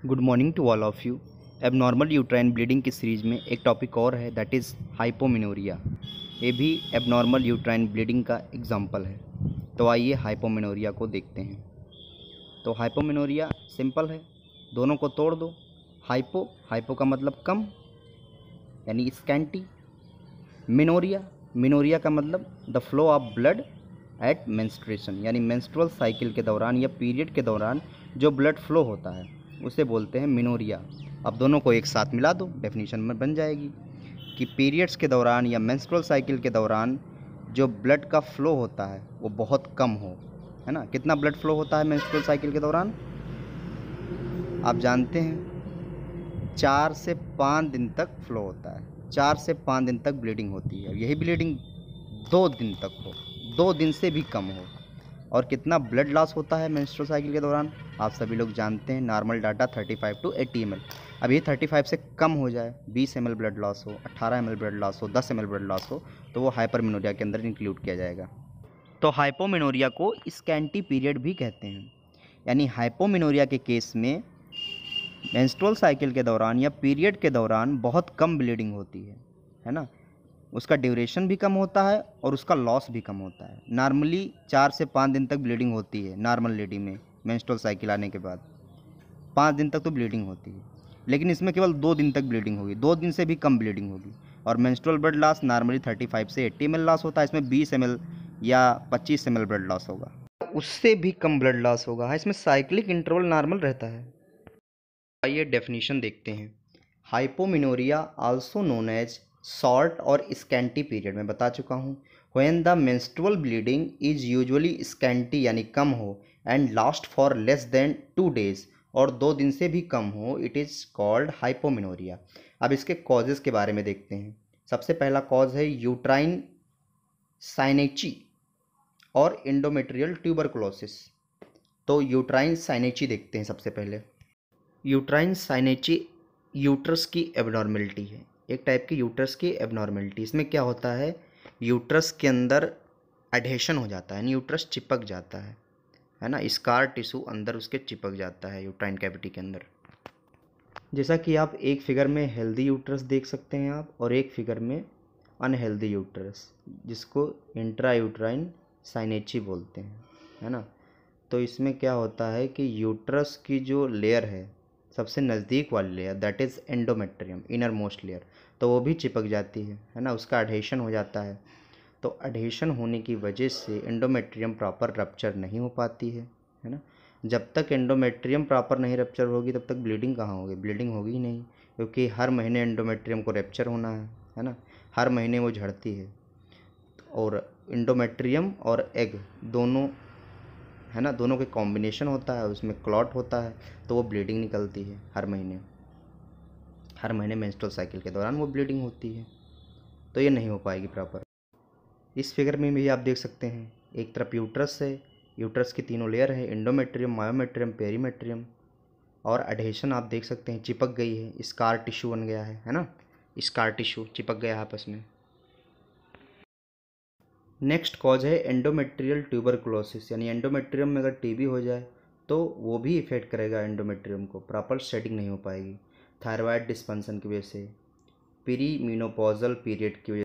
Good morning to all of you. Abnormal uterine bleeding की series में एक topic और है, दैट इज़ हाइपोमेनोरिया। ये भी एबनॉर्मल यूट्राइन ब्लीडिंग का एग्जांपल है। तो आइए हाइपोमेनोरिया को देखते हैं। तो हाइपोमेनोरिया सिंपल है, दोनों को तोड़ दो। हाइपो का मतलब कम यानी स्कैंटी। मिनोरिया का मतलब the flow of blood at menstruation, यानी मेंस्ट्रुअल साइकिल के दौरान या पीरियड के दौरान जो ब्लड फ्लो होता है उसे बोलते हैं मिनोरिया। अब दोनों को एक साथ मिला दो, डेफिनेशन में बन जाएगी कि पीरियड्स के दौरान या मेंस्ट्रुअल साइकिल के दौरान जो ब्लड का फ्लो होता है वो बहुत कम हो, है ना। कितना ब्लड फ्लो होता है मेंस्ट्रुअल साइकिल के दौरान? आप जानते हैं 4 से 5 दिन तक फ्लो होता है, 4 से 5 दिन तक ब्लीडिंग होती है। यही ब्लीडिंग 2 दिन तक हो, 2 दिन से भी कम हो। और कितना ब्लड लॉस होता है मेंस्ट्रुअल साइकिल के दौरान? आप सभी लोग जानते हैं, नॉर्मल डाटा 35 टू 80 ml। अब ये 35 से कम हो जाए, 20 ml ब्लड लॉस हो, 18 ml ब्लड लॉस हो, 10 ml ब्लड लॉस हो, तो वो हाइपरमेनोरिया के अंदर इंक्लूड किया जाएगा। तो हाइपोमेनोरिया को स्कैंटी पीरियड भी कहते हैं, यानी हाइपोमेनोरिया के केस में मेंस्ट्रुअल साइकिल के दौरान या पीरियड के दौरान बहुत कम ब्लीडिंग होती है ना। उसका ड्यूरेशन भी कम होता है और उसका लॉस भी कम होता है। नॉर्मली 4 से 5 दिन तक ब्लीडिंग होती है नॉर्मल लेडी में, मेंस्ट्रुअल साइकिल आने के बाद 5 दिन तक तो ब्लीडिंग होती है, लेकिन इसमें केवल 2 दिन तक ब्लीडिंग होगी, 2 दिन से भी कम ब्लीडिंग होगी। और मेंस्ट्रुअल ब्लड लॉस नॉर्मली 35 से 80 ml लॉस होता है, इसमें 20 ml या 25 ml ब्लड लॉस होगा, उससे भी कम ब्लड लॉस होगा। इसमें साइक्लिक इंटरवल नॉर्मल रहता है। आइए डेफिनेशन देखते हैं। Hypomenorrhea also known as short और स्कैंटी पीरियड में बता चुका हूँ। When the menstrual bleeding is usually scanty यानी कम हो and last for less than 2 days और 2 दिन से भी कम हो, इट इज़ कॉल्ड हाइपोमेनोरिया। अब इसके कॉजेज़ के बारे में देखते हैं। सबसे पहला कॉज है यूट्राइन साइनेची और इंडोमेट्रियल ट्यूबरकुलोसिस। तो यूट्राइन साइनेची देखते हैं सबसे पहले। यूट्राइन साइनेची यूट्रस की एबनॉर्मेलिटी है, एक टाइप की यूट्रस की एबनॉर्मेलिटी। इसमें क्या होता है, यूट्रस के अंदर एडहेशन हो जाता है, यानी यूट्रस चिपक जाता है ना। स्कार टिश्यू अंदर उसके चिपक जाता है यूट्राइन कैविटी के अंदर। जैसा कि आप एक फिगर में हेल्दी यूट्रस देख सकते हैं आप, और एक फिगर में अनहेल्दी यूट्रस, जिसको इंट्रा यूट्राइन साइनेची बोलते हैं, है ना। तो इसमें क्या होता है कि यूट्रस की जो लेयर है, सबसे नज़दीक वाली layer, that is endometrium, inner most layer, तो वो भी चिपक जाती है ना, उसका एडहेशन हो जाता है। तो एडहेशन होने की वजह से एंडोमेट्रियम प्रॉपर रप्चर नहीं हो पाती है ना। जब तक एंडोमेट्रियम प्रॉपर नहीं रप्चर होगी तब तक ब्लीडिंग कहाँ होगी? ब्लीडिंग होगी ही नहीं, क्योंकि हर महीने एंडोमेट्रियम को रप्चर होना है ना, हर महीने वो झड़ती है। और एंडोमेट्रियम और एग दोनों, है ना, दोनों के कॉम्बिनेशन होता है, उसमें क्लॉट होता है, तो वो ब्लीडिंग निकलती है हर महीने मेंस्ट्रुअल साइकिल के दौरान वो ब्लीडिंग होती है। तो ये नहीं हो पाएगी प्रॉपर। इस फिगर में भी आप देख सकते हैं, एक तरफ यूट्रस है, यूट्रस की तीनों लेयर है, एंडोमेट्रियम, मायोमेट्रियम, पेरीमेट्रियम, और एडहेशन आप देख सकते हैं, चिपक गई है, स्कार टिश्यू बन गया है ना, स्कार टिश्यू चिपक गया है आपस में। नेक्स्ट कॉज है एंडोमेट्रियल ट्यूबरकुलोसिस, यानी एंडोमेट्रियम में अगर टीबी हो जाए तो वो भी इफेक्ट करेगा एंडोमेट्रियम को, प्रॉपर शेडिंग नहीं हो पाएगी। थायराइड डिस्फंक्शन की वजह से, पीरीमेनोपॉजल पीरियड की वजह